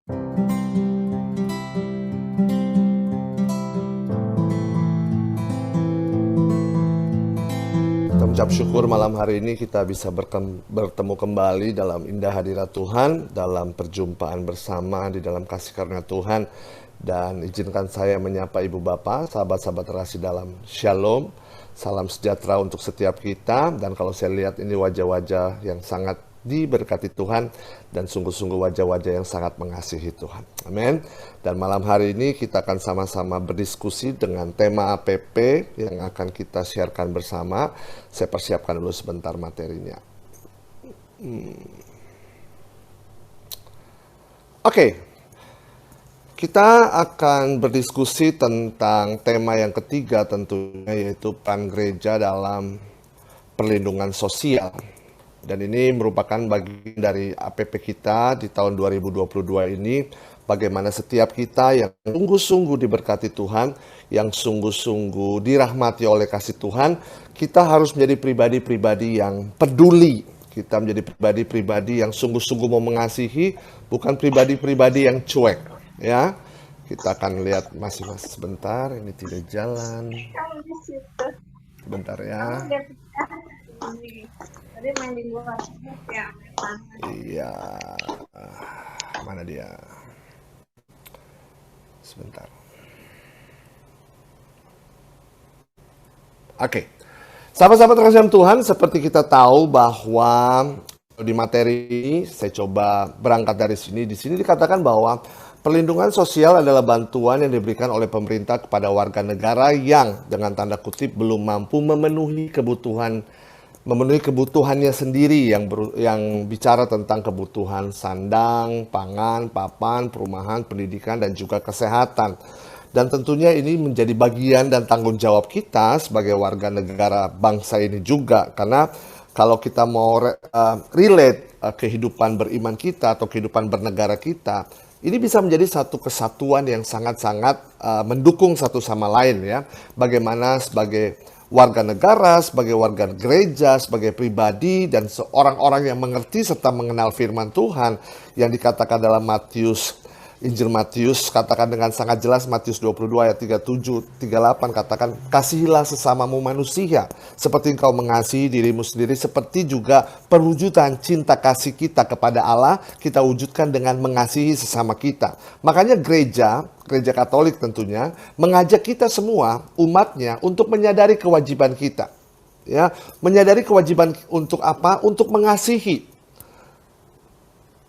Kita mengucap syukur malam hari ini kita bisa bertemu kembali dalam indah hadirat Tuhan, dalam perjumpaan bersama di dalam kasih karunia Tuhan. Dan izinkan saya menyapa Ibu Bapak, sahabat-sahabat terkasih dalam Shalom. Salam sejahtera untuk setiap kita. Dan kalau saya lihat ini wajah-wajah yang sangat diberkati Tuhan dan sungguh-sungguh wajah-wajah yang sangat mengasihi Tuhan. Amin. Dan malam hari ini kita akan sama-sama berdiskusi dengan tema APP yang akan kita sharekan bersama. Saya persiapkan dulu sebentar materinya. Oke. Kita akan berdiskusi tentang tema yang ketiga tentunya, yaitu peran gereja dalam perlindungan sosial. Dan ini merupakan bagian dari APP kita di tahun 2022 ini, bagaimana setiap kita yang sungguh-sungguh diberkati Tuhan, yang sungguh-sungguh dirahmati oleh kasih Tuhan, kita harus menjadi pribadi-pribadi yang peduli. Kita menjadi pribadi-pribadi yang sungguh-sungguh mau mengasihi, bukan pribadi-pribadi yang cuek. Ya, kita akan lihat masih sebentar, ini tidak jalan. Bentar ya. Tadi main di luar ya. Iya, mana dia? Sebentar. Oke, sahabat-sahabat terkasih Tuhan, seperti kita tahu bahwa di materi ini saya coba berangkat dari sini. Di sini dikatakan bahwa perlindungan sosial adalah bantuan yang diberikan oleh pemerintah kepada warga negara yang dengan tanda kutip belum mampu memenuhi kebutuhannya sendiri, yang bicara tentang kebutuhan sandang, pangan, papan, perumahan, pendidikan, dan juga kesehatan. Dan tentunya ini menjadi bagian dan tanggung jawab kita sebagai warga negara bangsa ini juga. Karena kalau kita mau relate kehidupan beriman kita atau kehidupan bernegara kita, ini bisa menjadi satu kesatuan yang sangat-sangat mendukung satu sama lain ya. Bagaimana sebagai warga negara, sebagai warga gereja, sebagai pribadi, dan seorang orang yang mengerti serta mengenal firman Tuhan yang dikatakan dalam Injil Matius, katakan dengan sangat jelas, Matius 22 ayat 37, 38, katakan, kasihilah sesamamu manusia, seperti engkau mengasihi dirimu sendiri, seperti juga perwujudan cinta kasih kita kepada Allah, kita wujudkan dengan mengasihi sesama kita. Makanya gereja Katolik tentunya, mengajak kita semua, umatnya, untuk menyadari kewajiban kita. Ya, menyadari kewajiban untuk apa? Untuk mengasihi.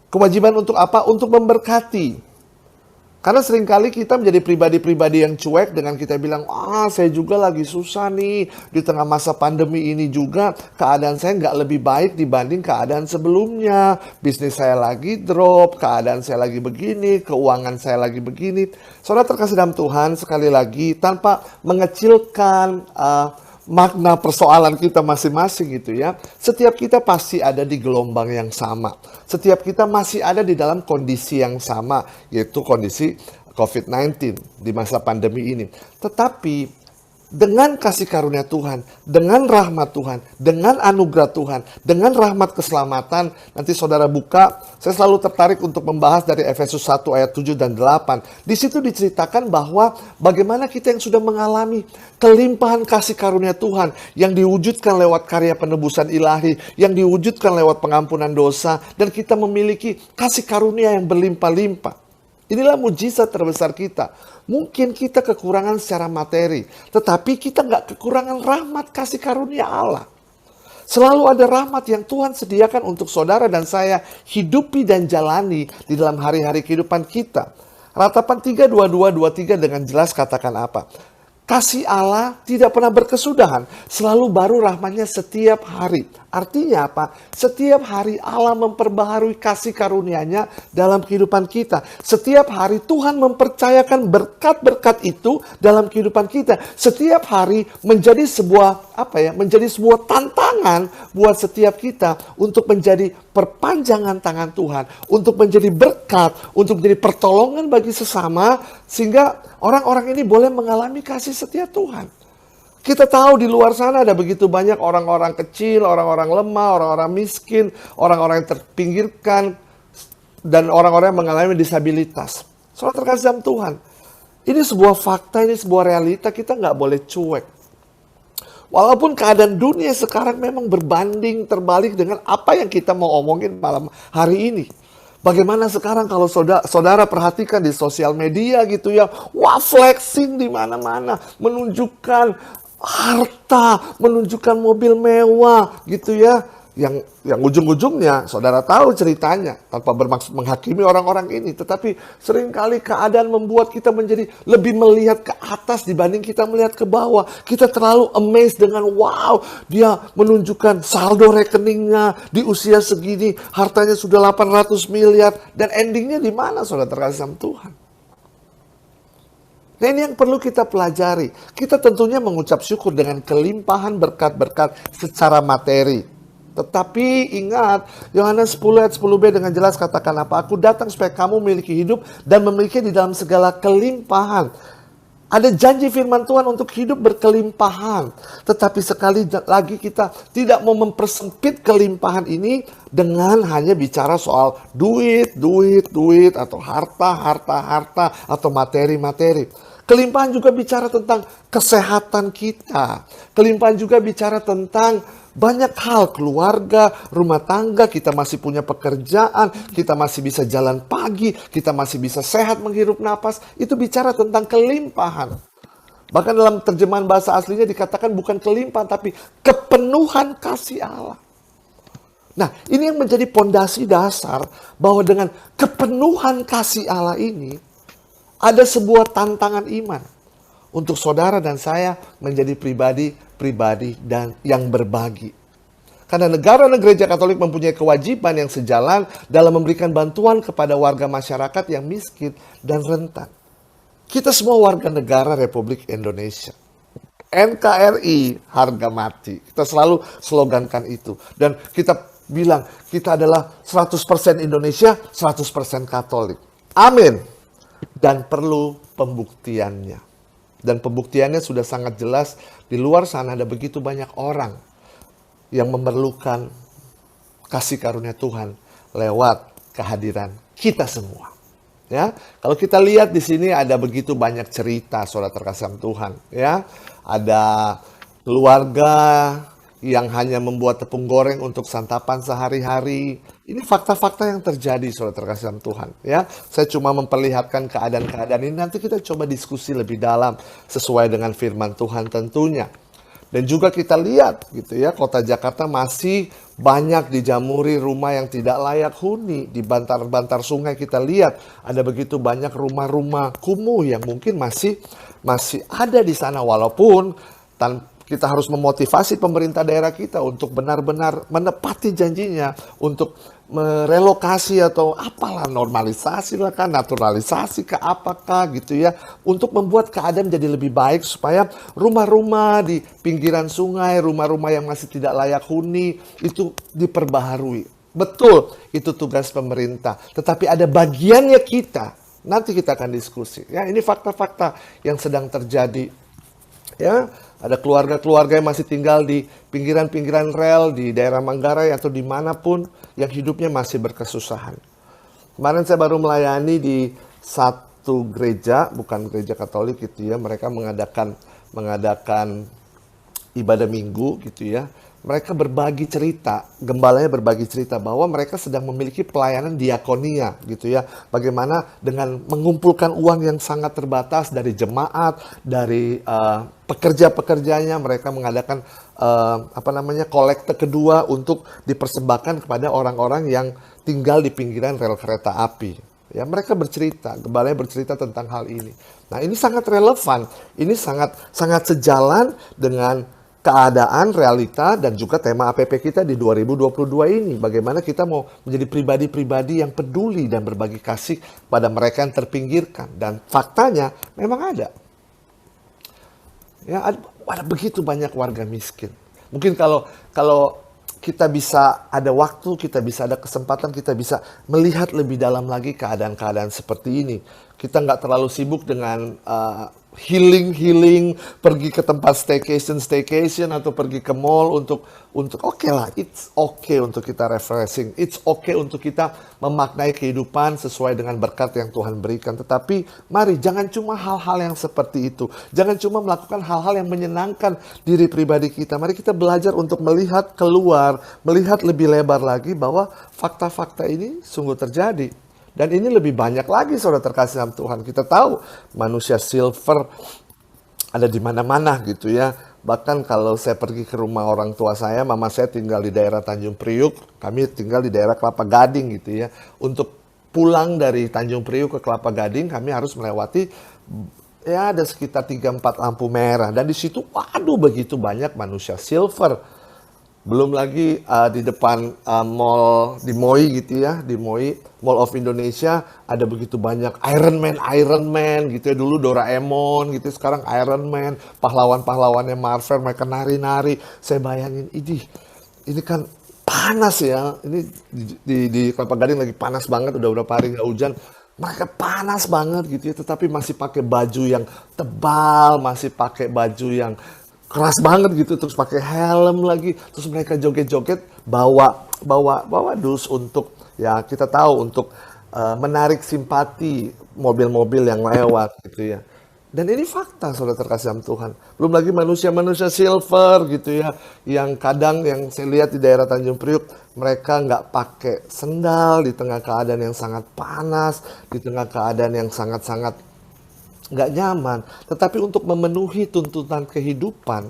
Kewajiban untuk apa? Untuk memberkati. Karena seringkali kita menjadi pribadi-pribadi yang cuek dengan kita bilang, saya juga lagi susah nih, di tengah masa pandemi ini juga keadaan saya nggak lebih baik dibanding keadaan sebelumnya. Bisnis saya lagi drop, keadaan saya lagi begini, keuangan saya lagi begini. Saudara terkasih dalam Tuhan, sekali lagi tanpa mengecilkan makna persoalan kita masing-masing gitu ya. Setiap kita pasti ada di gelombang yang sama. Setiap kita masih ada di dalam kondisi yang sama, yaitu kondisi COVID-19 di masa pandemi ini. Tetapi dengan kasih karunia Tuhan, dengan rahmat Tuhan, dengan anugerah Tuhan, dengan rahmat keselamatan, nanti saudara buka, saya selalu tertarik untuk membahas dari Efesus 1 ayat 7 dan 8. Di situ diceritakan bahwa bagaimana kita yang sudah mengalami kelimpahan kasih karunia Tuhan yang diwujudkan lewat karya penebusan ilahi, yang diwujudkan lewat pengampunan dosa, dan kita memiliki kasih karunia yang berlimpah-limpah. Inilah mujizat terbesar kita. Mungkin kita kekurangan secara materi, tetapi kita nggak kekurangan rahmat kasih karunia Allah. Selalu ada rahmat yang Tuhan sediakan untuk saudara dan saya hidupi dan jalani di dalam hari-hari kehidupan kita. Ratapan 3:22-23 dengan jelas katakan apa? Kasih Allah tidak pernah berkesudahan, selalu baru rahmatnya setiap hari. Artinya apa? Setiap hari Allah memperbaharui kasih karunia-Nya dalam kehidupan kita. Setiap hari Tuhan mempercayakan berkat-berkat itu dalam kehidupan kita. Setiap hari menjadi sebuah menjadi sebuah tantangan buat setiap kita untuk menjadi perpanjangan tangan Tuhan, untuk menjadi berkat, untuk menjadi pertolongan bagi sesama, sehingga orang-orang ini boleh mengalami kasih setia Tuhan. Kita tahu di luar sana ada begitu banyak orang-orang kecil, orang-orang lemah, orang-orang miskin, orang-orang yang terpinggirkan. dan orang-orang yang mengalami disabilitas. Saudara terkasih dalam Tuhan, ini sebuah fakta, ini sebuah realita, kita nggak boleh cuek. Walaupun keadaan dunia sekarang memang berbanding terbalik dengan apa yang kita mau omongin malam hari ini. Bagaimana sekarang kalau saudara perhatikan di sosial media gitu ya, wah flexing di mana-mana, menunjukkan harta, menunjukkan mobil mewah gitu ya. Yang ujung-ujungnya saudara tahu ceritanya, tanpa bermaksud menghakimi orang-orang ini, tetapi seringkali keadaan membuat kita menjadi lebih melihat ke atas dibanding kita melihat ke bawah. Kita terlalu amazed dengan wow, dia menunjukkan saldo rekeningnya di usia segini, hartanya sudah 800 miliar, dan endingnya di mana saudara terkasih sama Tuhan? Nah, ini yang perlu kita pelajari. Kita tentunya mengucap syukur dengan kelimpahan berkat-berkat secara materi. Tetapi ingat, Yohanes 10 ayat 10b dengan jelas katakan apa? Aku datang supaya kamu memiliki hidup dan memiliki di dalam segala kelimpahan. Ada janji firman Tuhan untuk hidup berkelimpahan. Tetapi sekali lagi kita tidak mau mempersempit kelimpahan ini dengan hanya bicara soal duit, atau harta, atau materi. Kelimpahan juga bicara tentang kesehatan kita. Kelimpahan juga bicara tentang banyak hal, keluarga, rumah tangga, kita masih punya pekerjaan, kita masih bisa jalan pagi, kita masih bisa sehat menghirup napas. Itu bicara tentang kelimpahan. Bahkan dalam terjemahan bahasa aslinya dikatakan bukan kelimpahan, tapi kepenuhan kasih Allah. Nah, ini yang menjadi pondasi dasar bahwa dengan kepenuhan kasih Allah ini, ada sebuah tantangan iman untuk saudara dan saya menjadi pribadi dan yang berbagi. Karena negara dan gereja Katolik mempunyai kewajiban yang sejalan dalam memberikan bantuan kepada warga masyarakat yang miskin dan rentan. Kita semua warga negara Republik Indonesia. NKRI harga mati. Kita selalu slogankan itu. Dan kita bilang kita adalah 100% Indonesia, 100% Katolik. Amin. Dan perlu pembuktiannya. Dan pembuktiannya sudah sangat jelas. Di luar sana ada begitu banyak orang yang memerlukan kasih karunia Tuhan lewat kehadiran kita semua. Ya, kalau kita lihat di sini ada begitu banyak cerita saudara terkasih Tuhan. Ya, ada keluarga yang hanya membuat tepung goreng untuk santapan sehari-hari. Ini fakta-fakta yang terjadi saudara terkasih dalam Tuhan. Ya, saya cuma memperlihatkan keadaan-keadaan ini. Nanti kita coba diskusi lebih dalam sesuai dengan firman Tuhan tentunya. Dan juga kita lihat gitu ya, kota Jakarta masih banyak dijamuri rumah yang tidak layak huni. Di bantar-bantar sungai kita lihat ada begitu banyak rumah-rumah kumuh yang mungkin masih ada di sana, walaupun kita harus memotivasi pemerintah daerah kita untuk benar-benar menepati janjinya untuk merelokasi atau apalah, normalisasi lah kan, naturalisasi ke apakah gitu ya, untuk membuat keadaan jadi lebih baik supaya rumah-rumah di pinggiran sungai, rumah-rumah yang masih tidak layak huni itu diperbaharui. Betul, itu tugas pemerintah, tetapi ada bagiannya kita. Nanti kita akan diskusi ya, ini fakta-fakta yang sedang terjadi. Ya, ada keluarga-keluarga yang masih tinggal di pinggiran-pinggiran rel, di daerah Manggarai atau dimanapun, yang hidupnya masih berkesusahan. Kemarin saya baru melayani di satu gereja, bukan gereja Katolik gitu ya, mereka mengadakan ibadah minggu gitu ya. Mereka berbagi cerita, gembalanya berbagi cerita bahwa mereka sedang memiliki pelayanan diakonia gitu ya. Bagaimana dengan mengumpulkan uang yang sangat terbatas dari jemaat, dari pekerja-pekerjanya, mereka mengadakan kolekte kedua untuk dipersembahkan kepada orang-orang yang tinggal di pinggiran rel kereta api. Ya, mereka bercerita, gembalanya bercerita tentang hal ini. Nah, ini sangat relevan, ini sangat sejalan dengan keadaan, realita, dan juga tema APP kita di 2022 ini. Bagaimana kita mau menjadi pribadi-pribadi yang peduli dan berbagi kasih pada mereka yang terpinggirkan. Dan faktanya memang ada. Ya, ada begitu banyak warga miskin. Mungkin kalau kita bisa ada waktu, kita bisa ada kesempatan, kita bisa melihat lebih dalam lagi keadaan-keadaan seperti ini. Kita nggak terlalu sibuk dengan healing, pergi ke tempat staycation atau pergi ke mall untuk oke lah, it's okay untuk kita refreshing, it's okay untuk kita memaknai kehidupan sesuai dengan berkat yang Tuhan berikan. Tetapi mari jangan cuma hal-hal yang seperti itu, jangan cuma melakukan hal-hal yang menyenangkan diri pribadi kita. Mari kita belajar untuk melihat keluar, melihat lebih lebar lagi bahwa fakta-fakta ini sungguh terjadi. Dan ini lebih banyak lagi, saudara terkasih dalam Tuhan. Kita tahu manusia silver ada di mana-mana gitu ya. Bahkan kalau saya pergi ke rumah orang tua saya, mama saya tinggal di daerah Tanjung Priuk, kami tinggal di daerah Kelapa Gading gitu ya. Untuk pulang dari Tanjung Priuk ke Kelapa Gading, kami harus melewati ya ada sekitar 3-4 lampu merah. Dan di situ, waduh begitu banyak manusia silver. Belum lagi di depan mall di MOI gitu ya, di MOI, Mall of Indonesia ada begitu banyak Iron Man gitu ya. Dulu Doraemon gitu, sekarang Iron Man, pahlawan-pahlawannya Marvel, mereka nari-nari. Saya bayangin, ini kan panas ya. Ini di Kelapa Gading lagi panas banget, udah berapa hari nggak hujan. Mereka panas banget gitu ya, tetapi masih pakai baju yang tebal, masih pakai baju yang keras banget gitu, terus pakai helm lagi, terus mereka joget-joget bawa dus untuk ya kita tahu untuk menarik simpati mobil-mobil yang lewat gitu ya. Dan ini fakta, saudara terkasih dalam Tuhan. Belum lagi manusia-manusia silver gitu ya, yang kadang yang saya lihat di daerah Tanjung Priuk, mereka nggak pakai sendal di tengah keadaan yang sangat panas, di tengah keadaan yang sangat-sangat nggak nyaman. Tetapi untuk memenuhi tuntutan kehidupan,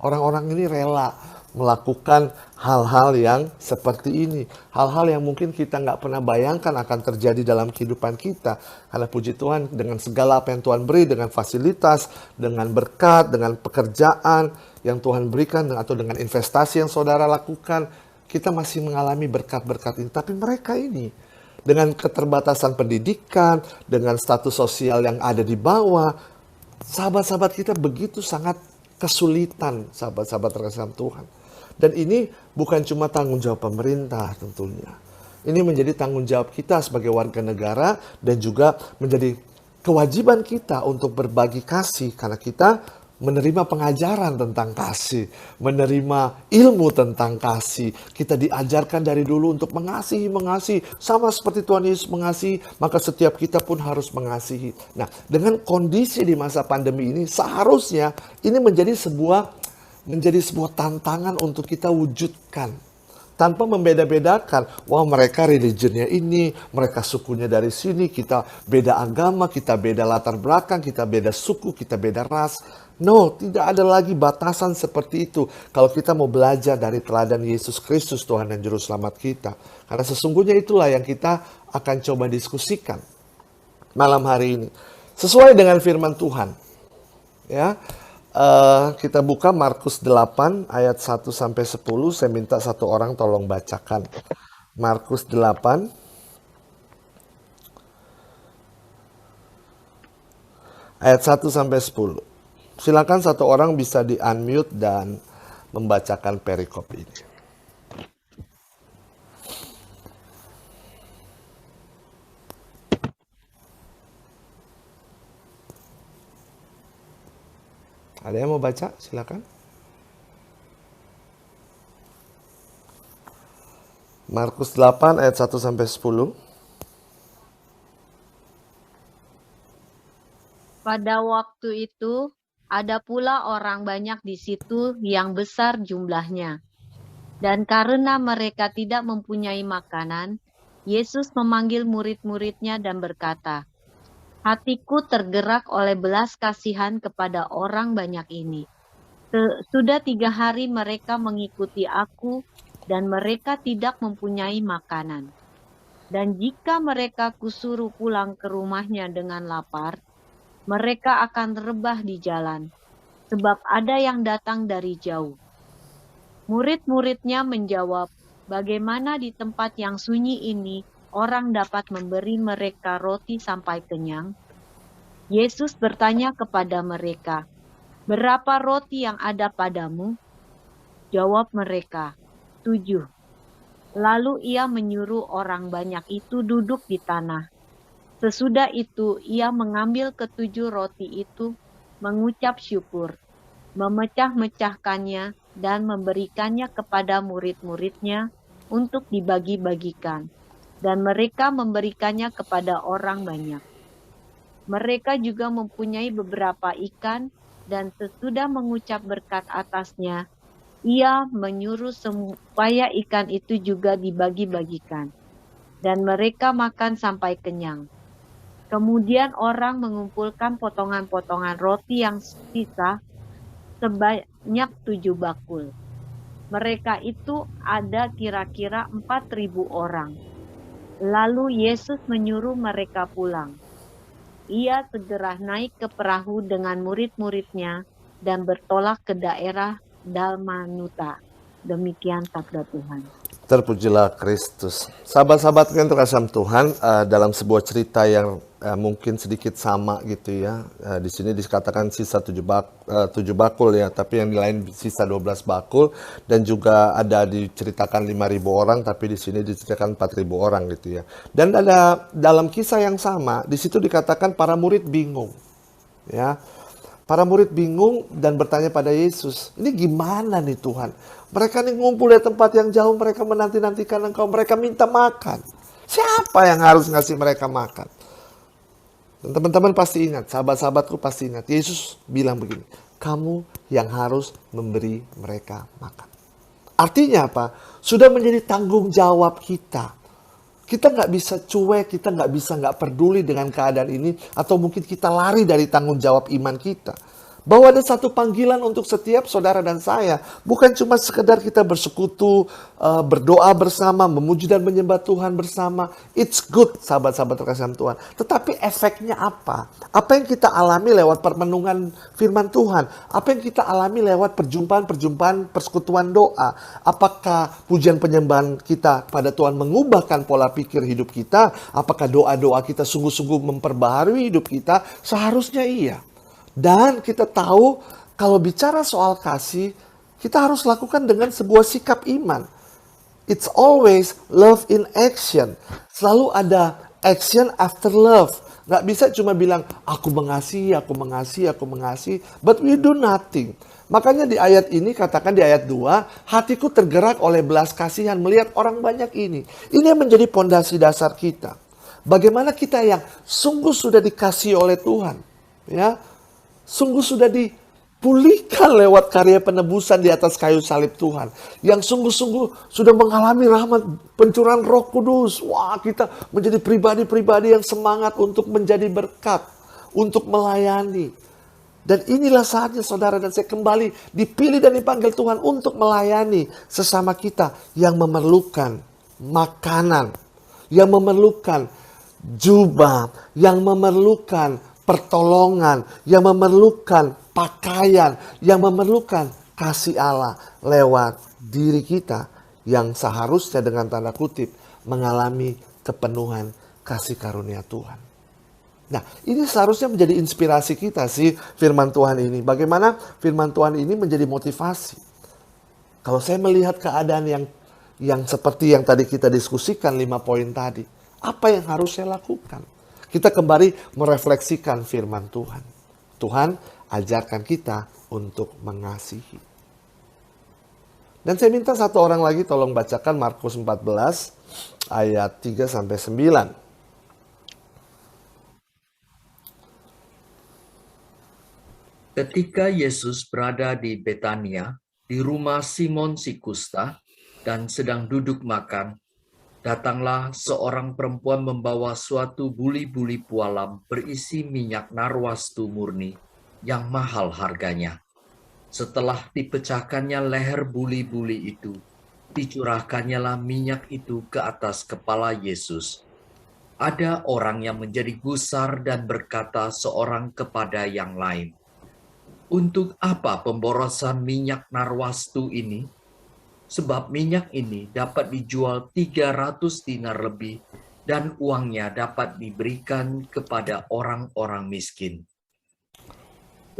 orang-orang ini rela melakukan hal-hal yang seperti ini. Hal-hal yang mungkin kita nggak pernah bayangkan akan terjadi dalam kehidupan kita. Karena puji Tuhan dengan segala apa yang Tuhan beri, dengan fasilitas, dengan berkat, dengan pekerjaan yang Tuhan berikan, atau dengan investasi yang saudara lakukan, kita masih mengalami berkat-berkat ini. Tapi mereka ini, dengan keterbatasan pendidikan, dengan status sosial yang ada di bawah, sahabat-sahabat kita begitu sangat kesulitan, sahabat-sahabat terkasih dalam Tuhan. Dan ini bukan cuma tanggung jawab pemerintah tentunya. Ini menjadi tanggung jawab kita sebagai warga negara dan juga menjadi kewajiban kita untuk berbagi kasih karena kita menerima pengajaran tentang kasih, menerima ilmu tentang kasih. Kita diajarkan dari dulu untuk mengasihi, sama seperti Tuhan Yesus mengasihi, maka setiap kita pun harus mengasihi. Nah, dengan kondisi di masa pandemi ini, seharusnya ini menjadi sebuah tantangan untuk kita wujudkan. Tanpa membeda-bedakan, wah mereka religionnya ini, mereka sukunya dari sini, kita beda agama, kita beda latar belakang, kita beda suku, kita beda ras. No, tidak ada lagi batasan seperti itu. Kalau kita mau belajar dari teladan Yesus Kristus, Tuhan dan Juru Selamat kita. Karena sesungguhnya itulah yang kita akan coba diskusikan malam hari ini. Sesuai dengan firman Tuhan. Ya, kita buka Markus 8 ayat 1 sampai 10. Saya minta satu orang tolong bacakan. Markus 8 ayat 1 sampai 10. Silakan satu orang bisa di-unmute dan membacakan perikop ini. Ada yang mau baca? Silakan. Markus 8 ayat 1 sampai 10. Pada waktu itu, ada pula orang banyak di situ yang besar jumlahnya. Dan karena mereka tidak mempunyai makanan, Yesus memanggil murid-muridnya dan berkata, "Hatiku tergerak oleh belas kasihan kepada orang banyak ini. Sudah 3 hari mereka mengikuti aku, dan mereka tidak mempunyai makanan. Dan jika mereka kusuruh pulang ke rumahnya dengan lapar, mereka akan rebah di jalan, sebab ada yang datang dari jauh." Murid-muridnya menjawab, "Bagaimana di tempat yang sunyi ini orang dapat memberi mereka roti sampai kenyang?" Yesus bertanya kepada mereka, "Berapa roti yang ada padamu?" Jawab mereka, 7. Lalu ia menyuruh orang banyak itu duduk di tanah. Sesudah itu ia mengambil ke 7 roti itu, mengucap syukur, memecah-mecahkannya, dan memberikannya kepada murid-muridnya untuk dibagi-bagikan. Dan mereka memberikannya kepada orang banyak. Mereka juga mempunyai beberapa ikan, dan sesudah mengucap berkat atasnya, ia menyuruh supaya ikan itu juga dibagi-bagikan. Dan mereka makan sampai kenyang. Kemudian orang mengumpulkan potongan-potongan roti yang sisa sebanyak 7 bakul. Mereka itu ada kira-kira 4.000 orang. Lalu Yesus menyuruh mereka pulang. Ia segera naik ke perahu dengan murid-muridnya dan bertolak ke daerah Dalmanuta. Demikian sabda Tuhan. Terpujilah Kristus. Sahabat-sahabat yang terkasih Tuhan, dalam sebuah cerita yang mungkin sedikit sama gitu ya. Di sini dikatakan sisa 7 bakul ya, tapi yang lain sisa 12 bakul, dan juga ada diceritakan 5.000 orang, tapi di sini diceritakan 4.000 orang gitu ya. Dan ada dalam kisah yang sama, di situ dikatakan para murid bingung. Ya. Para murid bingung dan bertanya pada Yesus, ini gimana nih Tuhan? Mereka nih ngumpul di tempat yang jauh, mereka menanti-nantikan Engkau, mereka minta makan. Siapa yang harus ngasih mereka makan? Dan teman-teman pasti ingat, sahabat-sahabatku pasti ingat, Yesus bilang begini, kamu yang harus memberi mereka makan. Artinya apa? Sudah menjadi tanggung jawab kita. Kita nggak bisa cuek, kita nggak bisa nggak peduli dengan keadaan ini, atau mungkin kita lari dari tanggung jawab iman kita. Bahwa ada satu panggilan untuk setiap saudara dan saya. Bukan cuma sekedar kita bersekutu, berdoa bersama, memuji dan menyembah Tuhan bersama. It's good, sahabat-sahabat terkasih Tuhan. Tetapi efeknya apa? Apa yang kita alami lewat permenungan firman Tuhan? Apa yang kita alami lewat perjumpaan-perjumpaan persekutuan doa? Apakah pujian penyembahan kita pada Tuhan mengubahkan pola pikir hidup kita? Apakah doa-doa kita sungguh-sungguh memperbaharui hidup kita? Seharusnya iya. Dan kita tahu kalau bicara soal kasih, kita harus lakukan dengan sebuah sikap iman. It's always love in action. Selalu ada action after love. Gak bisa cuma bilang, aku mengasihi, but we do nothing. Makanya di ayat ini, katakan di ayat 2, hatiku tergerak oleh belas kasihan melihat orang banyak ini. Ini yang menjadi pondasi dasar kita. Bagaimana kita yang sungguh sudah dikasihi oleh Tuhan. Ya, sungguh sudah dipulihkan lewat karya penebusan di atas kayu salib Tuhan. Yang sungguh-sungguh sudah mengalami rahmat pencurahan Roh Kudus. Wah, kita menjadi pribadi-pribadi yang semangat untuk menjadi berkat, untuk melayani. Dan inilah saatnya saudara dan saya kembali dipilih dan dipanggil Tuhan untuk melayani sesama kita yang memerlukan makanan, yang memerlukan jubah, yang memerlukan pertolongan, yang memerlukan pakaian, yang memerlukan kasih Allah lewat diri kita yang seharusnya dengan tanda kutip mengalami kepenuhan kasih karunia Tuhan. Nah, ini seharusnya menjadi inspirasi kita sih firman Tuhan ini. Bagaimana firman Tuhan ini menjadi motivasi. Kalau saya melihat keadaan yang seperti yang tadi kita diskusikan 5 poin tadi, apa yang harus saya lakukan? Kita kembali merefleksikan firman Tuhan. Tuhan ajarkan kita untuk mengasihi. Dan saya minta satu orang lagi tolong bacakan Markus 14 ayat 3-9. Ketika Yesus berada di Betania, di rumah Simon si Kusta, dan sedang duduk makan, datanglah seorang perempuan membawa suatu buli-buli pualam berisi minyak narwastu murni yang mahal harganya. Setelah dipecahkannya leher buli-buli itu, dicurahkannya minyak itu ke atas kepala Yesus. Ada orang yang menjadi gusar dan berkata seorang kepada yang lain, "Untuk apa pemborosan minyak narwastu ini? Sebab minyak ini dapat dijual 300 dinar lebih dan uangnya dapat diberikan kepada orang-orang miskin."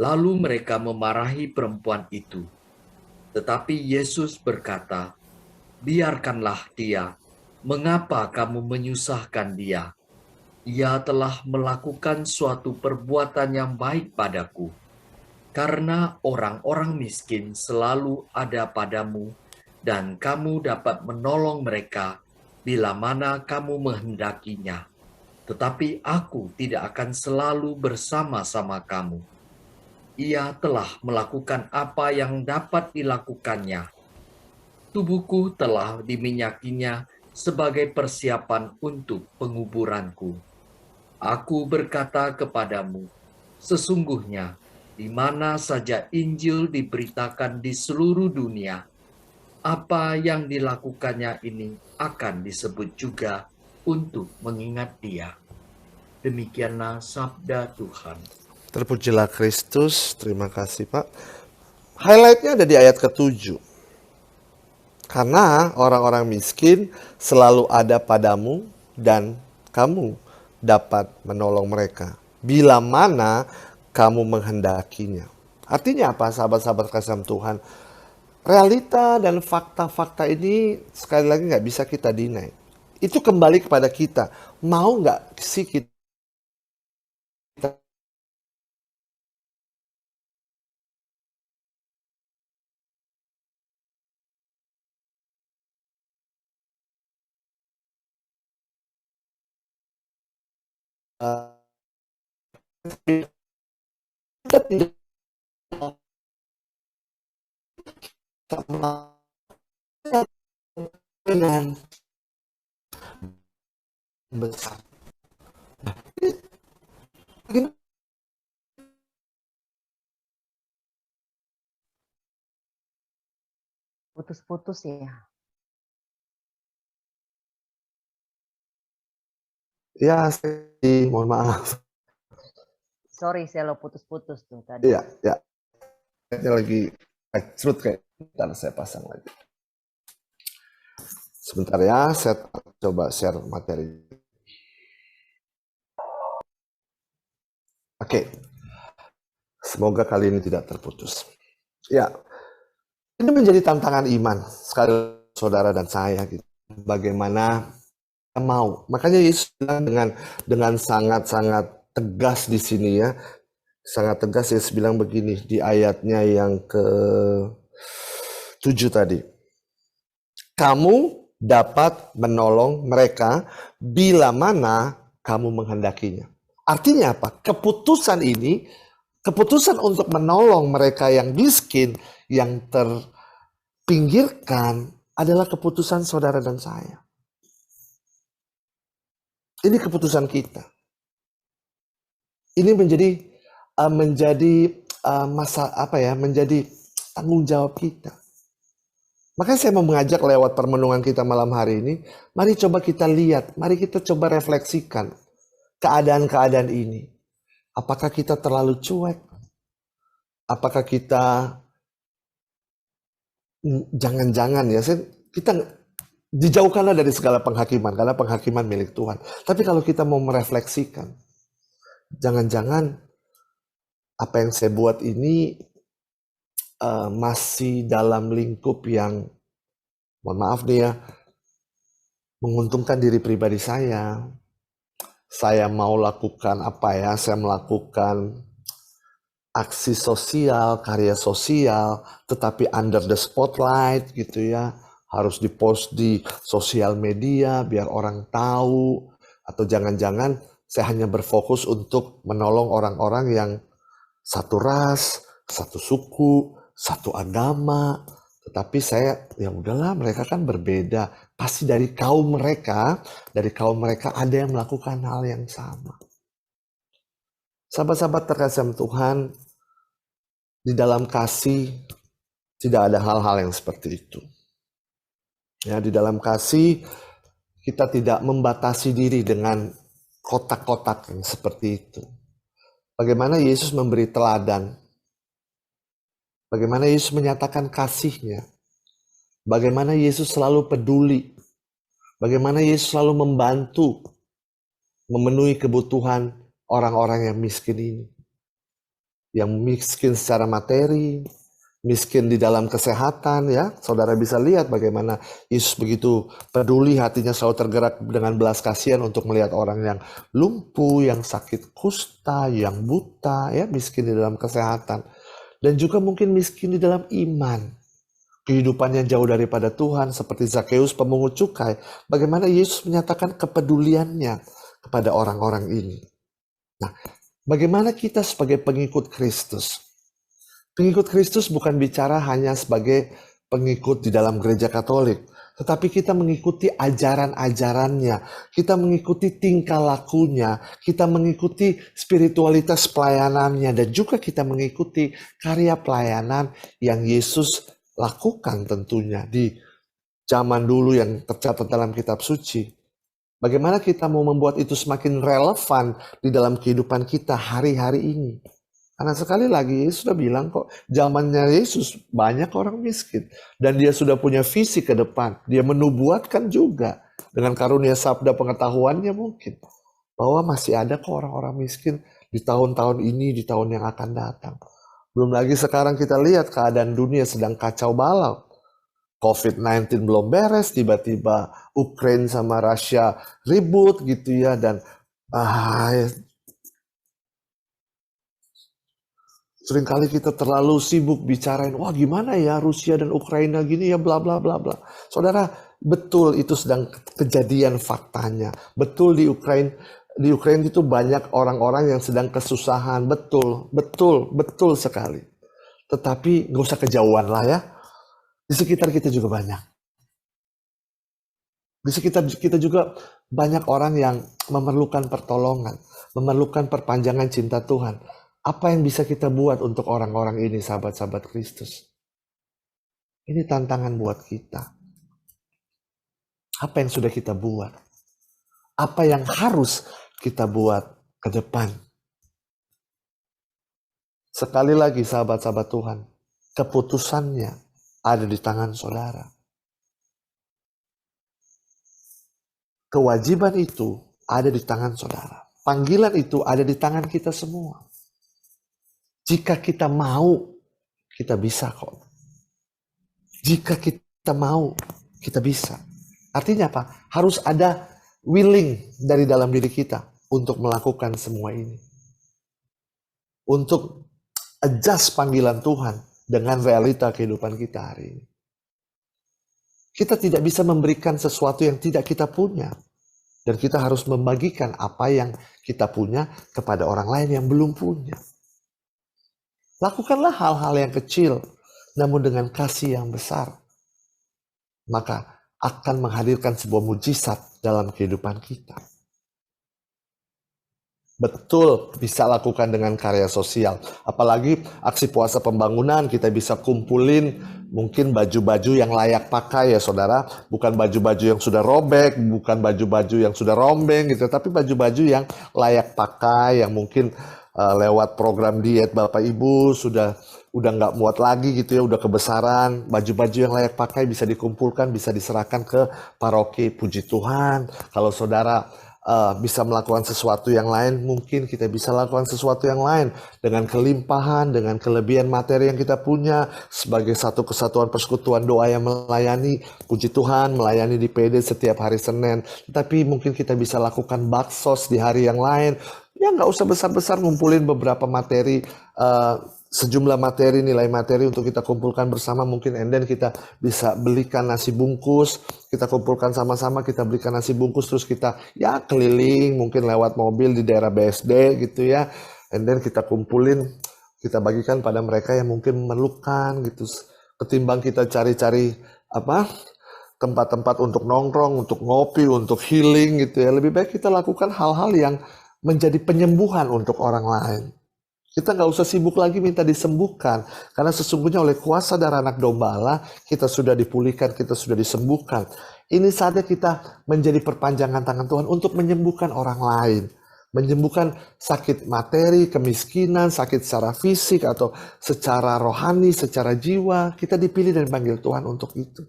Lalu mereka memarahi perempuan itu. Tetapi Yesus berkata, "Biarkanlah dia. Mengapa kamu menyusahkan dia? Ia telah melakukan suatu perbuatan yang baik padaku. karena orang-orang miskin selalu ada padamu, dan kamu dapat menolong mereka bila mana kamu menghendakinya. Tetapi aku tidak akan selalu bersama-sama kamu. Ia telah melakukan apa yang dapat dilakukannya. Tubuhku telah diminyakinya sebagai persiapan untuk penguburanku. Aku berkata kepadamu, sesungguhnya di mana saja Injil diberitakan di seluruh dunia, apa yang dilakukannya ini akan disebut juga untuk mengingat Dia. Demikianlah sabda Tuhan. Terpujilah Kristus. Terima kasih Pak. Highlightnya ada di ayat ke-7. Karena orang-orang miskin selalu ada padamu dan kamu dapat menolong mereka bila mana kamu menghendakinya. Artinya apa sahabat-sahabat kasih Tuhan? Realita dan fakta-fakta ini sekali lagi nggak bisa kita deny. Itu kembali kepada kita. Mau nggak sih kita kita tidak sama dengan besar. Bagaimana? Putus-putus ya. Ya, mohon maaf. Sorry, saya lo putus-putus tuh tadi. Iya, ya. Ini lagi cerut kayak. Bentar, saya pasang lagi. Sebentar ya, saya coba share materi. Oke. Semoga kali ini tidak terputus. Ya. Ini menjadi tantangan iman sekali saudara dan saya gitu. Bagaimana kita mau. Makanya Yesus bilang dengan sangat-sangat tegas di sini ya. Sangat tegas Yesus bilang begini di ayatnya yang ke-7 tadi. Kamu dapat menolong mereka bila mana kamu menghendakinya. Artinya apa? Keputusan ini, keputusan untuk menolong mereka yang miskin, yang terpinggirkan adalah keputusan saudara dan saya. Ini keputusan kita. Ini menjadi menjadi tanggung jawab kita. Makanya saya mau mengajak lewat permenungan kita malam hari ini, mari coba kita lihat, mari kita coba refleksikan keadaan-keadaan ini. Apakah kita terlalu cuek? Apakah kita jangan-jangan ya, kita dijauhkanlah dari segala penghakiman, karena penghakiman milik Tuhan. Tapi kalau kita mau merefleksikan, jangan-jangan apa yang saya buat ini masih dalam lingkup yang, mohon maaf nih ya, menguntungkan diri pribadi saya. Saya mau lakukan apa ya, saya melakukan aksi sosial, karya sosial, tetapi under the spotlight gitu ya. Harus dipost di sosial media biar orang tahu. Atau jangan-jangan saya hanya berfokus untuk menolong orang-orang yang satu ras, satu suku, satu agama. Tetapi saya, ya udahlah mereka kan berbeda. Pasti dari kaum mereka ada yang melakukan hal yang sama. Sahabat-sahabat terkasih Tuhan, di dalam kasih tidak ada hal-hal yang seperti itu. Ya, di dalam kasih kita tidak membatasi diri dengan kotak-kotak yang seperti itu. Bagaimana Yesus memberi teladan. Bagaimana Yesus menyatakan kasihnya. Bagaimana Yesus selalu peduli. Bagaimana Yesus selalu membantu memenuhi kebutuhan orang-orang yang miskin ini. Yang miskin secara materi, miskin di dalam kesehatan ya. Saudara bisa lihat bagaimana Yesus begitu peduli, hatinya selalu tergerak dengan belas kasihan untuk melihat orang yang lumpuh, yang sakit kusta, yang buta ya, miskin di dalam kesehatan. Dan juga mungkin miskin di dalam iman. Kehidupannya jauh daripada Tuhan, seperti Zakeus pemungut cukai. Bagaimana Yesus menyatakan kepeduliannya kepada orang-orang ini. Nah, bagaimana kita sebagai pengikut Kristus? Pengikut Kristus bukan bicara hanya sebagai pengikut di dalam gereja Katolik, tetapi kita mengikuti ajaran-ajarannya, kita mengikuti tingkah lakunya, kita mengikuti spiritualitas pelayanannya, dan juga kita mengikuti karya pelayanan yang Yesus lakukan tentunya di zaman dulu yang tercatat dalam kitab suci. Bagaimana kita mau membuat itu semakin relevan di dalam kehidupan kita hari-hari ini? Karena sekali lagi Yesus sudah bilang kok, zamannya Yesus banyak orang miskin. Dan dia sudah punya visi ke depan. Dia menubuatkan juga dengan karunia sabda pengetahuannya mungkin. Bahwa masih ada kok orang-orang miskin di tahun-tahun ini, di tahun yang akan datang. Belum lagi sekarang kita lihat keadaan dunia sedang kacau balau. COVID-19 belum beres, tiba-tiba Ukraina sama Rusia ribut gitu ya. Dan seringkali kita terlalu sibuk bicarain, wah gimana ya Rusia dan Ukraina gini ya bla bla bla bla. Saudara, betul itu sedang kejadian faktanya. Betul di Ukraina itu banyak orang-orang yang sedang kesusahan. Betul sekali. Tetapi gak usah kejauhan lah ya. Di sekitar kita juga banyak. Di sekitar kita juga banyak orang yang memerlukan pertolongan, memerlukan perpanjangan cinta Tuhan. Apa yang bisa kita buat untuk orang-orang ini, sahabat-sahabat Kristus? Ini tantangan buat kita. Apa yang sudah kita buat? Apa yang harus kita buat ke depan? Sekali lagi sahabat-sahabat Tuhan, keputusannya ada di tangan saudara. Kewajiban itu ada di tangan saudara. Panggilan itu ada di tangan kita semua. Jika kita mau, kita bisa kok. Jika kita mau, kita bisa. Artinya apa? Harus ada willing dari dalam diri kita untuk melakukan semua ini. Untuk adjust panggilan Tuhan dengan realita kehidupan kita hari ini. Kita tidak bisa memberikan sesuatu yang tidak kita punya. Dan kita harus membagikan apa yang kita punya kepada orang lain yang belum punya. Lakukanlah hal-hal yang kecil, namun dengan kasih yang besar. Maka akan menghadirkan sebuah mujizat dalam kehidupan kita. Betul bisa lakukan dengan karya sosial. Apalagi aksi puasa pembangunan, kita bisa kumpulin mungkin baju-baju yang layak pakai ya saudara. Bukan baju-baju yang sudah robek, bukan baju-baju yang sudah rombeng gitu. Tapi baju-baju yang layak pakai, yang mungkin lewat program diet Bapak Ibu udah nggak muat lagi gitu ya, udah kebesaran. Baju-baju yang layak pakai bisa dikumpulkan, bisa diserahkan ke paroki. Puji Tuhan. Kalau saudara bisa melakukan sesuatu yang lain, mungkin kita bisa lakukan sesuatu yang lain dengan kelimpahan, dengan kelebihan materi yang kita punya sebagai satu kesatuan persekutuan doa yang melayani. Puji Tuhan, melayani di PD setiap hari Senin. Tapi mungkin kita bisa lakukan baksos di hari yang lain. Ya nggak usah besar-besar, ngumpulin beberapa materi, sejumlah materi, nilai materi untuk kita kumpulkan bersama mungkin, and then kita bisa belikan nasi bungkus, kita kumpulkan sama-sama, kita belikan nasi bungkus, terus kita ya keliling mungkin lewat mobil di daerah BSD gitu ya, and then kita kumpulin, kita bagikan pada mereka yang mungkin memerlukan gitu, ketimbang kita cari-cari tempat-tempat untuk nongkrong, untuk ngopi, untuk healing gitu ya. Lebih baik kita lakukan hal-hal yang menjadi penyembuhan untuk orang lain. Kita nggak usah sibuk lagi minta disembuhkan. Karena sesungguhnya oleh kuasa darah anak domba Allah, kita sudah dipulihkan, kita sudah disembuhkan. Ini saatnya kita menjadi perpanjangan tangan Tuhan untuk menyembuhkan orang lain. Menyembuhkan sakit materi, kemiskinan, sakit secara fisik, atau secara rohani, secara jiwa. Kita dipilih dan dipanggil Tuhan untuk itu.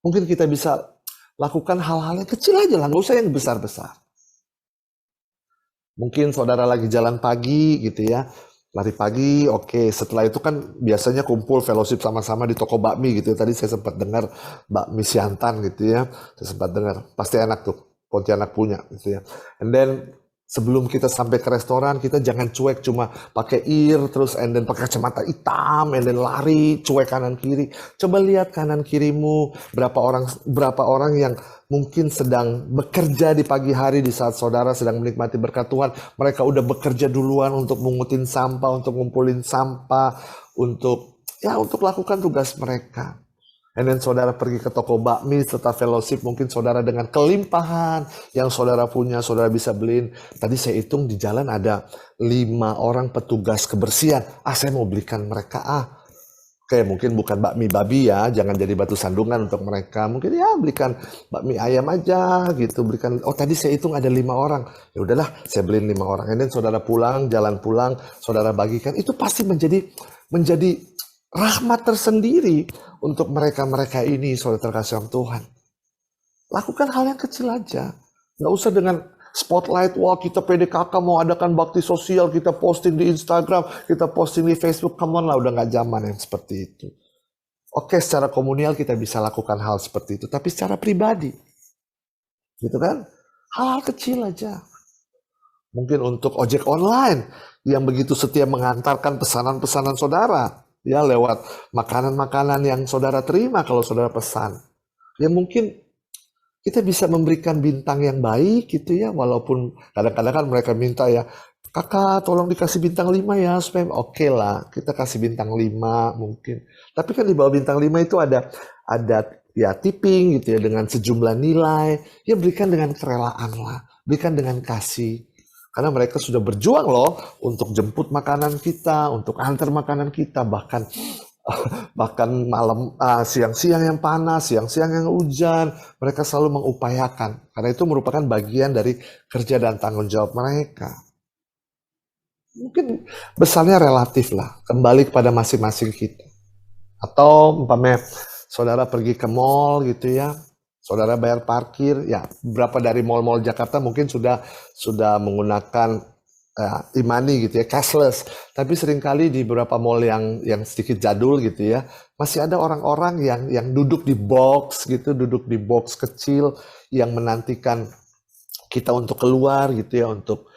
Mungkin kita bisa lakukan hal-hal yang kecil aja lah, nggak usah yang besar-besar. Mungkin saudara lagi jalan pagi gitu ya, lari pagi, oke. Setelah itu kan biasanya kumpul fellowship sama-sama di toko bakmi gitu ya. Tadi saya sempat dengar bakmi Siantan gitu ya, saya sempat dengar. Pasti enak tuh, Pontianak punya gitu ya. And then Sebelum kita sampai ke restoran, kita jangan cuek cuma pakai ear, terus and then pakai kacamata hitam, and then lari, cuek kanan kiri. Coba lihat kanan kirimu, berapa orang yang mungkin sedang bekerja di pagi hari di saat saudara sedang menikmati berkat Tuhan. Mereka udah bekerja duluan untuk mengutin sampah, untuk ngumpulin sampah, untuk lakukan tugas mereka. And then saudara pergi ke toko bakmi setelah fellowship, mungkin saudara dengan kelimpahan yang saudara punya, saudara bisa beliin. Tadi saya hitung di jalan ada 5 orang petugas kebersihan. Saya mau belikan mereka Oke, mungkin bukan bakmi babi ya, jangan jadi batu sandungan untuk mereka. Mungkin ya belikan bakmi ayam aja gitu, belikan. Tadi saya hitung ada 5 orang. Ya udahlah, saya beliin 5 orang. And then saudara pulang, jalan pulang, saudara bagikan. Itu pasti menjadi rahmat tersendiri untuk mereka-mereka ini, saudara terkasih oleh Tuhan. Lakukan hal yang kecil aja. Nggak usah dengan spotlight, wah kita PDKK mau adakan bakti sosial, kita posting di Instagram, kita posting di Facebook. Come on lah, udah nggak zaman yang seperti itu. Oke, secara komunal kita bisa lakukan hal seperti itu, tapi secara pribadi, gitu kan? Hal-hal kecil aja. Mungkin untuk ojek online yang begitu setia mengantarkan pesanan-pesanan saudara, ya lewat makanan-makanan yang saudara terima kalau saudara pesan. Ya mungkin kita bisa memberikan bintang yang baik gitu ya, walaupun kadang-kadang kan mereka minta ya, kakak tolong dikasih bintang 5 ya, supaya oke lah, kita kasih bintang 5 mungkin. Tapi kan di bawah bintang 5 itu ada ya tipping gitu ya, dengan sejumlah nilai, ya berikan dengan kerelaan lah, berikan dengan kasih. Karena mereka sudah berjuang loh untuk jemput makanan kita, untuk antar makanan kita, bahkan malam, siang-siang yang panas, siang-siang yang hujan, mereka selalu mengupayakan. Karena itu merupakan bagian dari kerja dan tanggung jawab mereka. Mungkin besarnya relatif lah, kembali kepada masing-masing kita. Atau umpamanya saudara pergi ke mall gitu ya, saudara bayar parkir, ya berapa dari mall-mall Jakarta mungkin sudah menggunakan e-money gitu ya, cashless. Tapi seringkali di beberapa mall yang sedikit jadul gitu ya, masih ada orang-orang yang duduk di box gitu, duduk di box kecil yang menantikan kita untuk keluar gitu ya, untuk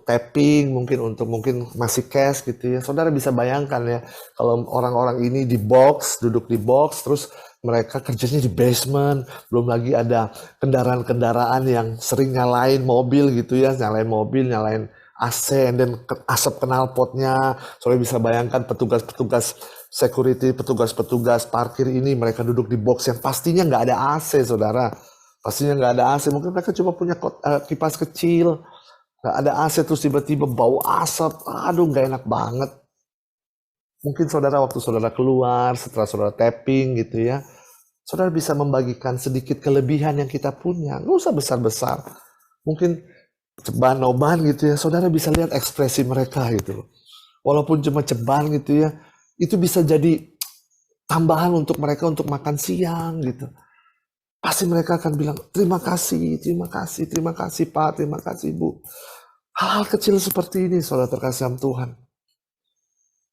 tapping, mungkin masih cash gitu ya. Saudara bisa bayangkan ya, kalau orang-orang ini di box, duduk di box, terus mereka kerjanya di basement, belum lagi ada kendaraan-kendaraan yang sering nyalain mobil gitu ya, nyalain AC, dan asap knalpotnya. Saudara bisa bayangkan petugas-petugas security, petugas-petugas parkir ini, mereka duduk di box yang pastinya nggak ada AC, saudara. Pastinya nggak ada AC, mungkin mereka cuma punya kipas kecil, nggak ada AC, terus tiba-tiba bau asap, aduh nggak enak banget. Mungkin saudara waktu saudara keluar, setelah saudara tapping gitu ya, saudara bisa membagikan sedikit kelebihan yang kita punya, nggak usah besar-besar. Mungkin ceban-noban gitu ya, saudara bisa lihat ekspresi mereka gitu. Walaupun cuma ceban gitu ya, itu bisa jadi tambahan untuk mereka untuk makan siang gitu. Pasti mereka akan bilang, terima kasih Pak, terima kasih Bu. Hal-hal kecil seperti ini, saudara terkasih dalam Tuhan.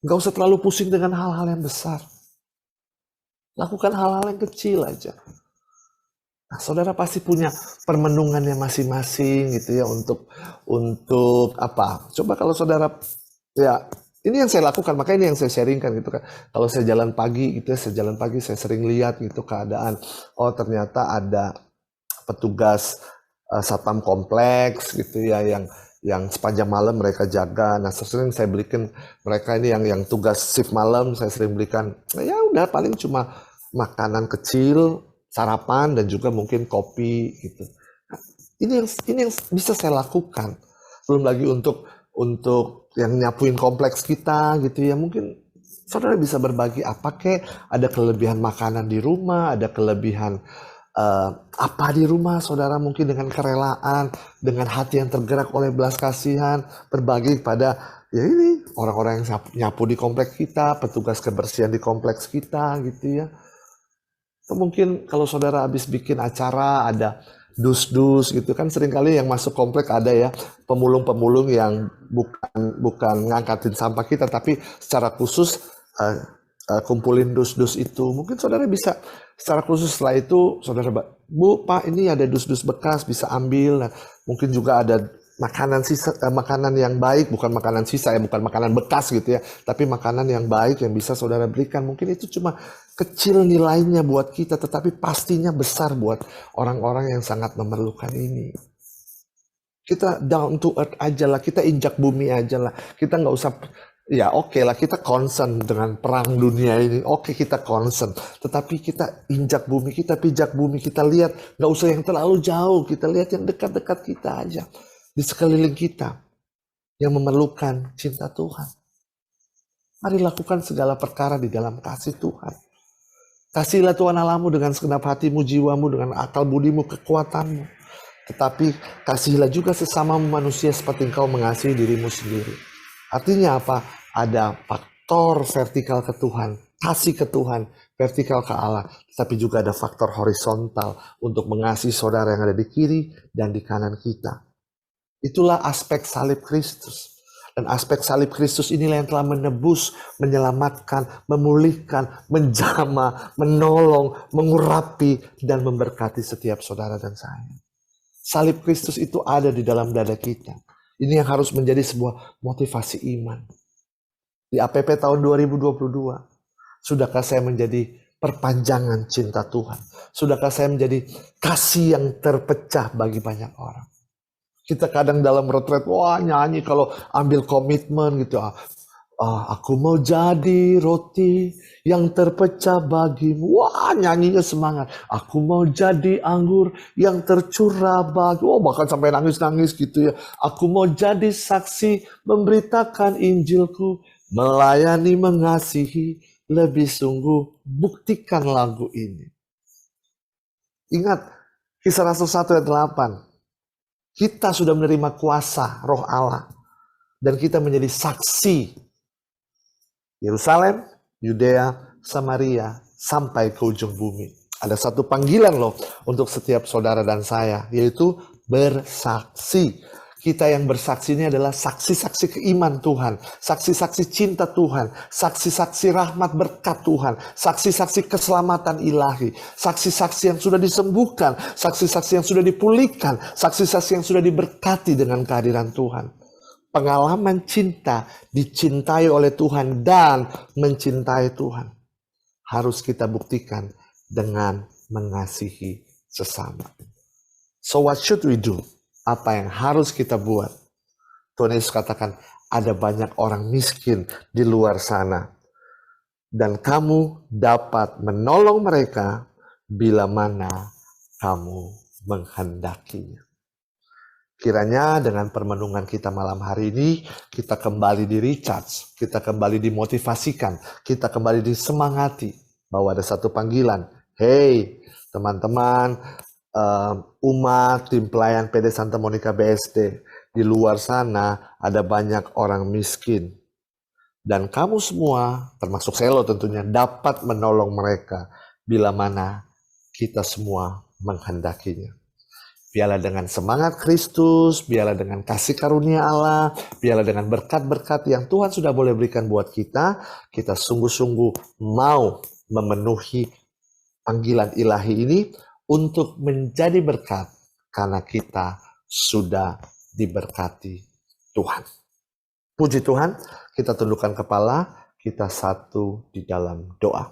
Nggak usah terlalu pusing dengan hal-hal yang besar. Lakukan hal-hal yang kecil aja. Nah, saudara pasti punya permenungannya masing-masing gitu ya, untuk apa? Coba kalau saudara, ya ini yang saya lakukan, makanya ini yang saya sharingkan gitu kan. Kalau saya jalan pagi gitu ya, saya sering lihat gitu keadaan, oh ternyata ada petugas satpam kompleks gitu ya, yang sepanjang malam mereka jaga. Nah, sering saya belikan mereka ini yang tugas shift malam, saya sering belikan, ya udah paling cuma makanan kecil, sarapan, dan juga mungkin kopi gitu. Nah, ini yang bisa saya lakukan. Belum lagi untuk yang nyapuin kompleks kita gitu ya, mungkin saudara bisa berbagi apa kek, ada kelebihan makanan di rumah, ada kelebihan apa di rumah saudara, mungkin dengan kerelaan, dengan hati yang tergerak oleh belas kasihan, berbagi kepada ya ini orang-orang yang nyapu di kompleks kita, petugas kebersihan di kompleks kita gitu ya. Atau mungkin kalau saudara habis bikin acara, ada dus-dus gitu kan, seringkali yang masuk komplek ada ya pemulung-pemulung yang bukan ngangkatin sampah kita, tapi secara khusus kumpulin dus-dus itu. Mungkin saudara bisa secara khusus setelah itu saudara, Bu, Pak, ini ada dus-dus bekas, bisa ambil. Nah, mungkin juga ada makanan sisa, makanan yang baik, bukan makanan sisa ya, bukan makanan bekas gitu ya, tapi makanan yang baik yang bisa saudara berikan. Mungkin itu cuma kecil nilainya buat kita, tetapi pastinya besar buat orang-orang yang sangat memerlukan ini. Kita down to earth aja lah, kita injak bumi aja lah. Kita nggak usah, ya oke lah, kita concern dengan perang dunia ini. Oke, kita concern. Tetapi kita injak bumi, kita pijak bumi, kita lihat. Nggak usah yang terlalu jauh, kita lihat yang dekat-dekat kita aja. Di sekeliling kita. Yang memerlukan cinta Tuhan. Mari lakukan segala perkara di dalam kasih Tuhan. Kasihilah Tuhan Allahmu dengan segenap hatimu, jiwamu, dengan akal budimu, kekuatanmu. Tetapi kasihilah juga sesama manusia seperti engkau mengasihi dirimu sendiri. Artinya apa? Ada faktor vertikal ke Tuhan, kasih ke Tuhan, vertikal ke Allah. Tapi juga ada faktor horizontal untuk mengasihi saudara yang ada di kiri dan di kanan kita. Itulah aspek salib Kristus. Dan aspek salib Kristus inilah yang telah menebus, menyelamatkan, memulihkan, menjamah, menolong, mengurapi, dan memberkati setiap saudara dan saya. Salib Kristus itu ada di dalam dada kita. Ini yang harus menjadi sebuah motivasi iman. Di APP tahun 2022, sudahkah saya menjadi perpanjangan cinta Tuhan? Sudahkah saya menjadi kasih yang terpecah bagi banyak orang? Kita kadang dalam retret, wah nyanyi kalau ambil komitmen gitu. Aku mau jadi roti yang terpecah bagimu. Wah, nyanyinya semangat. Aku mau jadi anggur yang tercurah bagi. Oh, bahkan sampai nangis-nangis gitu ya. Aku mau jadi saksi memberitakan Injilku, melayani, mengasihi, lebih sungguh. Buktikan lagu ini. Ingat, Kisah Rasul 1 ayat 8. Kita sudah menerima kuasa Roh Allah. Dan kita menjadi saksi Yerusalem, Yudea, Samaria, sampai ke ujung bumi. Ada satu panggilan loh untuk setiap saudara dan saya, yaitu bersaksi. Kita yang bersaksi ini adalah saksi-saksi keiman Tuhan, saksi-saksi cinta Tuhan, saksi-saksi rahmat berkat Tuhan, saksi-saksi keselamatan ilahi, saksi-saksi yang sudah disembuhkan, saksi-saksi yang sudah dipulihkan, saksi-saksi yang sudah diberkati dengan kehadiran Tuhan. Pengalaman cinta, dicintai oleh Tuhan dan mencintai Tuhan. Harus kita buktikan dengan mengasihi sesama. So what should we do? Apa yang harus kita buat? Tuhan Yesus katakan, ada banyak orang miskin di luar sana. Dan kamu dapat menolong mereka bila mana kamu menghendakinya. Kiranya dengan permenungan kita malam hari ini, kita kembali di recharge, kita kembali dimotivasikan, kita kembali disemangati bahwa ada satu panggilan. Hey, teman-teman, umat tim pelayan PD Santa Monica BSD, di luar sana ada banyak orang miskin. Dan kamu semua, termasuk Selo tentunya, dapat menolong mereka bila mana kita semua menghendakinya. Biarlah dengan semangat Kristus, biarlah dengan kasih karunia Allah, biarlah dengan berkat-berkat yang Tuhan sudah boleh berikan buat kita, kita sungguh-sungguh mau memenuhi panggilan ilahi ini untuk menjadi berkat karena kita sudah diberkati Tuhan. Puji Tuhan, kita tundukkan kepala, kita satu di dalam doa.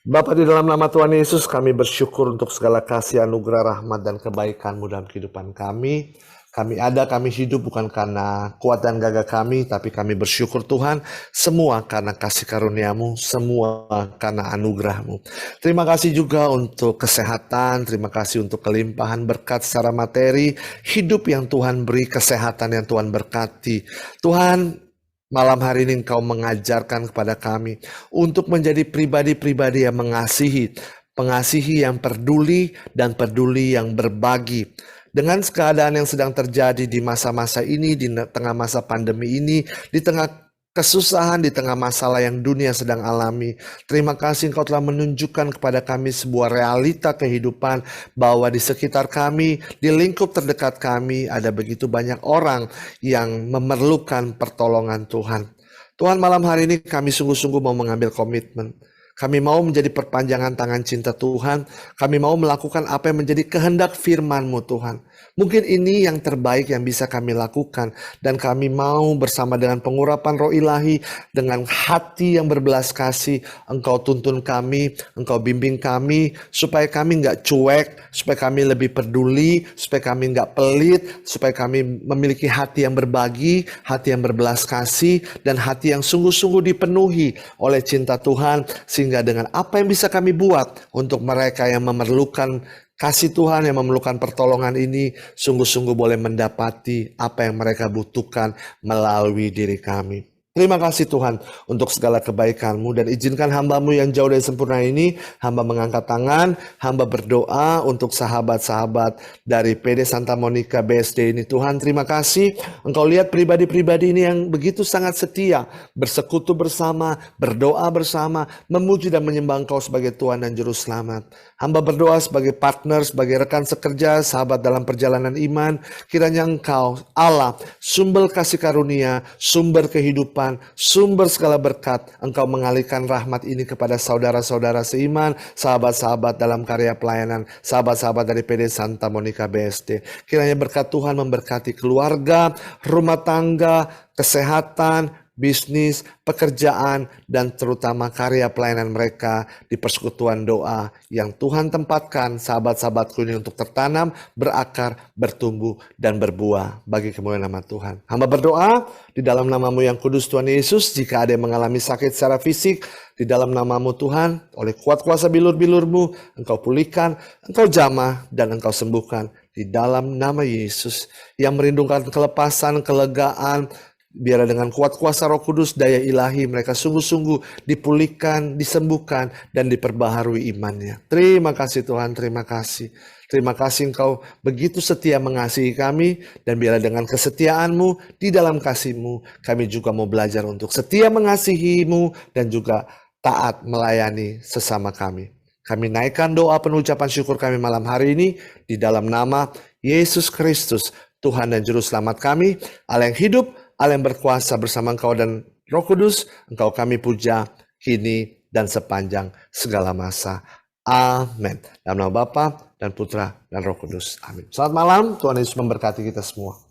Bapa, di dalam nama Tuhan Yesus, kami bersyukur untuk segala kasih, anugerah, rahmat, dan kebaikan-Mu dalam kehidupan kami. Kami ada, kami hidup bukan karena kuat dan gagah kami, tapi kami bersyukur Tuhan, semua karena kasih karunia-Mu, semua karena anugerah-Mu. Terima kasih juga untuk kesehatan, terima kasih untuk kelimpahan berkat secara materi, hidup yang Tuhan beri, kesehatan yang Tuhan berkati. Tuhan, malam hari ini Engkau mengajarkan kepada kami untuk menjadi pribadi-pribadi yang mengasihi, pengasihi yang peduli dan peduli yang berbagi. Dengan keadaan yang sedang terjadi di masa-masa ini, di tengah masa pandemi ini, di tengah kesusahan, di tengah masalah yang dunia sedang alami. Terima kasih Engkau telah menunjukkan kepada kami sebuah realita kehidupan bahwa di sekitar kami, di lingkup terdekat kami, ada begitu banyak orang yang memerlukan pertolongan Tuhan. Tuhan, malam hari ini kami sungguh-sungguh mau mengambil komitmen. Kami mau menjadi perpanjangan tangan cinta Tuhan. Kami mau melakukan apa yang menjadi kehendak firman-Mu Tuhan. Mungkin ini yang terbaik yang bisa kami lakukan. Dan kami mau bersama dengan pengurapan roh ilahi, dengan hati yang berbelas kasih, Engkau tuntun kami, Engkau bimbing kami, supaya kami nggak cuek, supaya kami lebih peduli, supaya kami nggak pelit, supaya kami memiliki hati yang berbagi, hati yang berbelas kasih, dan hati yang sungguh-sungguh dipenuhi oleh cinta Tuhan, sehingga dengan apa yang bisa kami buat untuk mereka yang memerlukan kasih Tuhan, yang memerlukan pertolongan ini, sungguh-sungguh boleh mendapati apa yang mereka butuhkan melalui diri kami. Terima kasih Tuhan untuk segala kebaikan-Mu, dan izinkan hamba-Mu yang jauh dari sempurna ini, hamba mengangkat tangan, hamba berdoa untuk sahabat-sahabat dari PD Santa Monica BSD ini. Tuhan, terima kasih Engkau lihat pribadi-pribadi ini yang begitu sangat setia, bersekutu bersama, berdoa bersama, memuji dan menyembah Engkau sebagai Tuhan dan Juru Selamat. Hamba berdoa sebagai partner, sebagai rekan sekerja, sahabat dalam perjalanan iman, kiranya Engkau Allah, sumber kasih karunia, sumber kehidupan, sumber segala berkat, Engkau mengalihkan rahmat ini kepada saudara-saudara seiman, sahabat-sahabat dalam karya pelayanan, sahabat-sahabat dari PD Santa Monica BSD. Kiranya berkat Tuhan memberkati keluarga, rumah tangga, kesehatan, bisnis, pekerjaan, dan terutama karya pelayanan mereka di persekutuan doa yang Tuhan tempatkan sahabat-sahabatku ini untuk tertanam, berakar, bertumbuh, dan berbuah bagi kemuliaan nama Tuhan. Hamba berdoa di dalam nama-Mu yang kudus Tuhan Yesus, jika ada yang mengalami sakit secara fisik, di dalam nama-Mu Tuhan, oleh kuat kuasa bilur-bilur-Mu, Engkau pulihkan, Engkau jamah, dan Engkau sembuhkan. Di dalam nama Yesus yang merindukan kelepasan, kelegaan, biarlah dengan kuat kuasa Roh Kudus, daya ilahi, mereka sungguh-sungguh dipulihkan, disembuhkan, dan diperbaharui imannya. Terima kasih Tuhan, terima kasih. Terima kasih Engkau begitu setia mengasihi kami, dan biarlah dengan kesetiaan-Mu, di dalam kasih-Mu, kami juga mau belajar untuk setia mengasihi-Mu, dan juga taat melayani sesama kami. Kami naikkan doa penuh ucapan syukur kami malam hari ini, di dalam nama Yesus Kristus, Tuhan dan Juru Selamat kami, Allah yang hidup, Allah yang berkuasa, bersama Engkau dan Roh Kudus, Engkau kami puja kini dan sepanjang segala masa. Amin. Dalam nama Bapa dan Putra dan Roh Kudus. Amin. Selamat malam, Tuhan Yesus memberkati kita semua.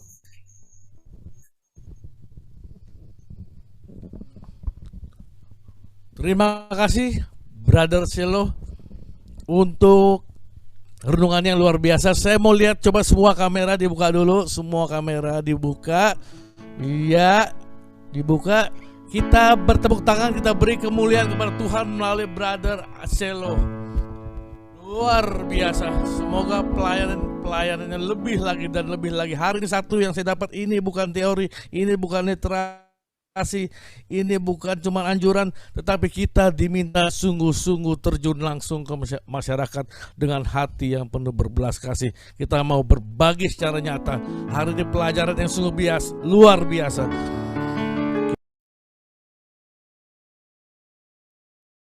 Terima kasih Brother Selo untuk renungan yang luar biasa. Saya mau lihat, coba semua kamera dibuka dulu. Semua kamera dibuka. Iya, dibuka. Kita bertepuk tangan, kita beri kemuliaan kepada Tuhan melalui Brother Selo. Luar biasa. Semoga pelayanannya lebih lagi dan lebih lagi. Hari ini satu yang saya dapat, ini bukan teori, ini bukan literasi, ini bukan cuma anjuran, tetapi kita diminta sungguh-sungguh terjun langsung ke masyarakat dengan hati yang penuh berbelas kasih. Kita mau berbagi secara nyata. Hari ini pelajaran yang sungguh luar biasa.